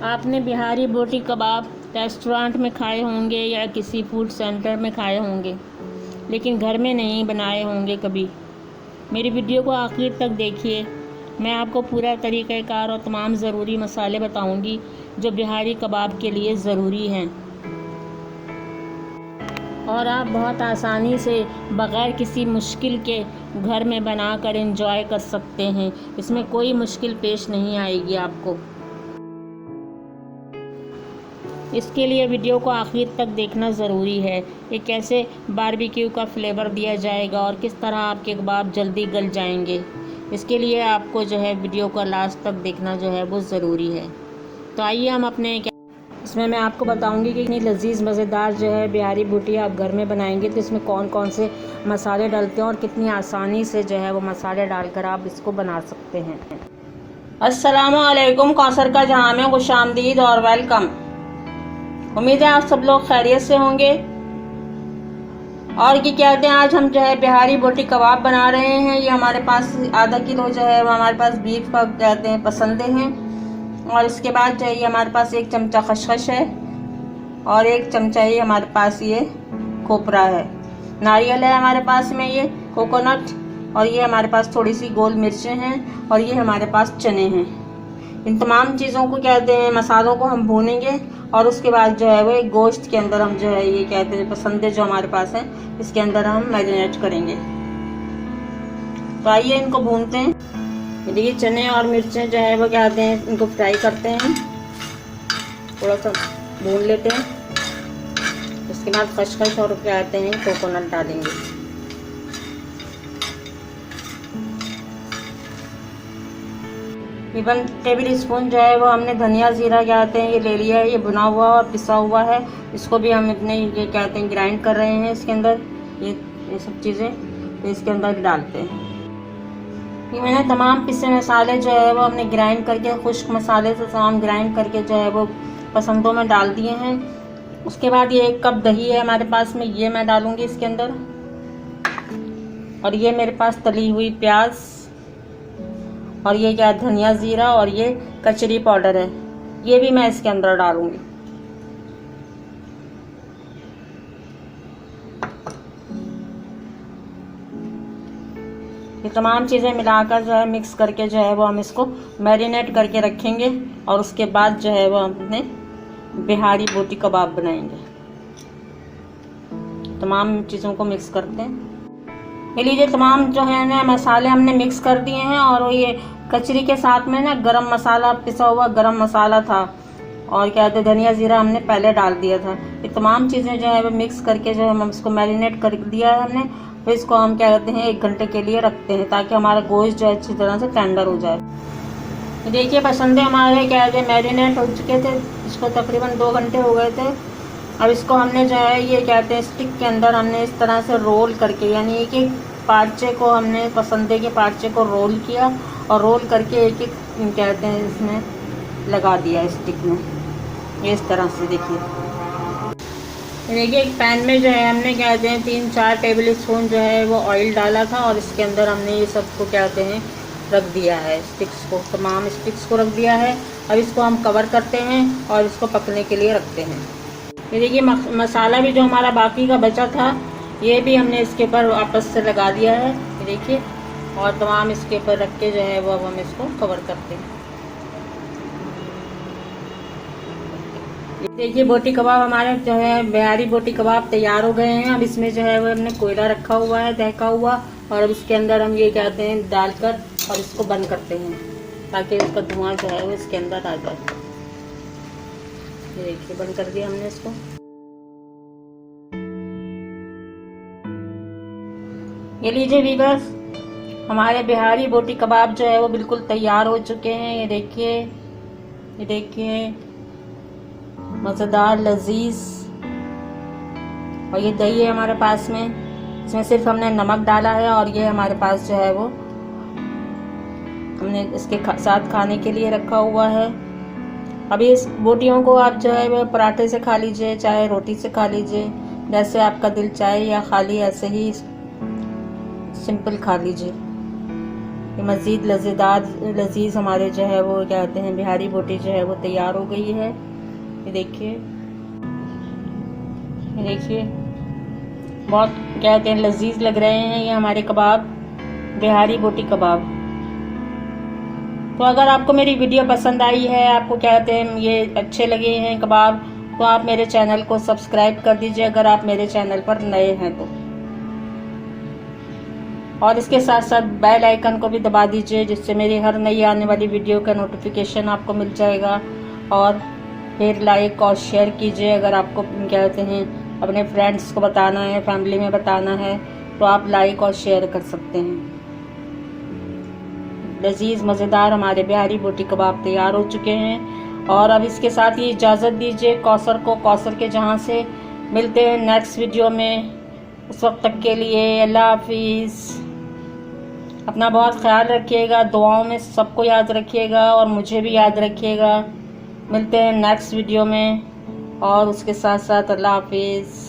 आपने बिहारी बोटी कबाब रेस्टोरेंट में खाए होंगे या किसी फूड सेंटर में खाए होंगे, लेकिन घर में नहीं बनाए होंगे कभी। मेरी वीडियो को आखिर तक देखिए। मैं आपको पूरा तरीक़ाकार और तमाम ज़रूरी मसाले बताऊंगी जो बिहारी कबाब के लिए ज़रूरी हैं, और आप बहुत आसानी से बग़ैर किसी मुश्किल के घर में बनाकर एंजॉय कर सकते हैं। इसमें कोई मुश्किल पेश नहीं आएगी आपको। इसके लिए वीडियो को आखिर तक देखना ज़रूरी है कि कैसे बारबेक्यू का फ्लेवर दिया जाएगा और किस तरह आपके कबाब जल्दी गल जाएंगे। इसके लिए आपको जो है वीडियो को लास्ट तक देखना जो है वो ज़रूरी है। तो आइए हम अपने इसमें मैं आपको बताऊंगी कि इतनी लजीज मज़ेदार जो है बिहारी बोटी आप घर में बनाएंगे तो इसमें कौन कौन से मसाले डालते हैं और कितनी आसानी से जो है वो मसाले डालकर आप इसको बना सकते हैं। अस्सलामु अलैकुम, कौसर का जहां में खुशामदीद और वेलकम। उम्मीद है आप सब लोग खैरियत से होंगे। और ये कहते हैं आज हम जो है बिहारी बोटी कबाब बना रहे हैं। ये हमारे पास आधा किलो जो है हमारे पास बीफ का कहते हैं पसंदे हैं। और इसके बाद जो है ये हमारे पास 1 चमचा खसखस है और 1 चमचा ये हमारे पास ये खोपरा है। नारियल है हमारे पास में, ये कोकोनट, और ये हमारे पास थोड़ी सी गोल मिर्चें हैं और ये हमारे पास चने हैं। इन तमाम चीज़ों को कहते हैं मसालों को हम भूनेंगे और उसके बाद जो है वो एक गोश्त के अंदर हम जो है ये कहते हैं पसंदे जो हमारे पास हैं इसके अंदर हम मैरिनेट करेंगे। तो आइए इनको भूनते हैं। देखिए चने और मिर्चें जो है वो कहते हैं इनको फ्राई करते हैं, थोड़ा सा भून लेते हैं। उसके बाद खसखस और कहते हैं कोकोनट डालेंगे। ये 1 टेबल स्पून जो है वो हमने धनिया जीरा कहते हैं ये ले लिया है। ये भुना हुआ और पिसा हुआ है। इसको भी हम इतने ये कहते हैं ग्राइंड कर रहे हैं। इसके अंदर ये सब चीज़ें तो इसके अंदर डालते हैं। ये मैंने तमाम पिसे मसाले जो है वो हमने ग्राइंड करके खुश्क मसाले से तमाम ग्राइंड करके जो है वो पसंदों में डाल दिए हैं। उसके बाद ये 1 कप दही है हमारे पास में, ये मैं डालूंगी इसके अंदर। और ये मेरे पास तली हुई प्याज, और ये क्या धनिया जीरा और ये कचरी पाउडर है, ये भी मैं इसके अंदर डालूंगी। ये तमाम चीज़ें मिलाकर जो है मिक्स करके जो है वो हम इसको मैरिनेट करके रखेंगे और उसके बाद जो है वो हम अपने बिहारी बोटी कबाब बनाएंगे। तमाम चीज़ों को मिक्स करते हैं। ये लीजिए तमाम जो है ना मसाले हमने मिक्स कर दिए हैं। और ये कचरी के साथ में ना गरम मसाला, पिसा हुआ गरम मसाला था और क्या कहते धनिया जीरा हमने पहले डाल दिया था। ये तमाम चीज़ें जो है वो मिक्स करके जो है हम इसको मैरिनेट कर दिया है हमने। तो इसको हम क्या कहते हैं 1 घंटे के लिए रखते हैं ताकि हमारा गोश्त जो है अच्छी तरह से टेंडर हो जाए। देखिए पसंदे हमारे क्या कहते हैं मैरिनेट हो चुके थे, इसको तकरीबन 2 घंटे हो गए थे। अब इसको हमने जो है ये कहते हैं स्टिक के अंदर हमने इस तरह से रोल करके, यानी एक पार्चे को हमने पसंदे के पार्चे को रोल किया और रोल करके एक कहते हैं इसमें लगा दिया स्टिक में, ये इस तरह से। देखिए एक पैन में जो है हमने कहते हैं 3-4 टेबल स्पून जो है वो ऑयल डाला था और इसके अंदर हमने ये सबको कहते हैं रख दिया है, स्टिक्स को, तमाम स्टिक्स को रख दिया है। अब इसको हम कवर करते हैं और इसको पकने के लिए रखते हैं। ये देखिए मसाला भी जो हमारा बाकी का बचा था ये भी हमने इसके ऊपर वापस से लगा दिया है, ये देखिए। और तमाम इसके ऊपर रख के जो है वो अब हम इसको कवर करते हैं। देखिए बोटी कबाब हमारे जो है बिहारी बोटी कबाब तैयार हो गए हैं। अब इसमें जो है वो हमने कोयला रखा हुआ है दहका हुआ, और अब इसके अंदर हम ये कहते हैं डालकर और इसको बंद करते हैं ताकि इसका धुआं जो है वो इसके अंदर आ जाए। ये देखिए बंद कर दिया हमने इसको। ये लीजिए वीवर्स, हमारे बिहारी बोटी कबाब जो है वो बिल्कुल तैयार हो चुके हैं। ये देखिए मज़ेदार लजीज। और ये दही है हमारे पास में, इसमें सिर्फ हमने नमक डाला है और ये हमारे पास जो है वो हमने इसके साथ खाने के लिए रखा हुआ है। अभी इस बोटियों को आप जो है वो पराठे से खा लीजिए, चाहे रोटी से खा लीजिए, जैसे आपका दिल चाहे, या खाली ऐसे ही सिंपल खा लीजिए। मज़ीद लजीज हमारे जो है वो क्या कहते हैं बिहारी बोटी जो है वो तैयार हो गई है। ये देखिए, बहुत क्या कहते हैं लजीज लग रहे हैं ये हमारे कबाब, बिहारी बोटी कबाब। तो अगर आपको मेरी वीडियो पसंद आई है, आपको क्या कहते हैं ये अच्छे लगे हैं कबाब, तो आप मेरे चैनल को सब्सक्राइब कर दीजिए अगर आप मेरे चैनल पर नए हैं तो, और इसके साथ साथ बेल आइकन को भी दबा दीजिए, जिससे मेरी हर नई आने वाली वीडियो का नोटिफिकेशन आपको मिल जाएगा। और फिर लाइक और शेयर कीजिए। अगर आपको क्या कहते हैं अपने फ्रेंड्स को बताना है, फैमिली में बताना है, तो आप लाइक और शेयर कर सकते हैं। लजीज मज़ेदार हमारे बिहारी बोटी कबाब तैयार हो चुके हैं। और अब इसके साथ ही इजाज़त दीजिए कौसर के जहाँ से मिलते हैं नेक्स्ट वीडियो में। उस वक्त तक के लिए अल्लाह हाफिज़। अपना बहुत ख्याल रखिएगा, दुआओं में सबको याद रखिएगा और मुझे भी याद रखिएगा। मिलते हैं नेक्स्ट वीडियो में, और उसके साथ साथ अल्लाह हाफिज़।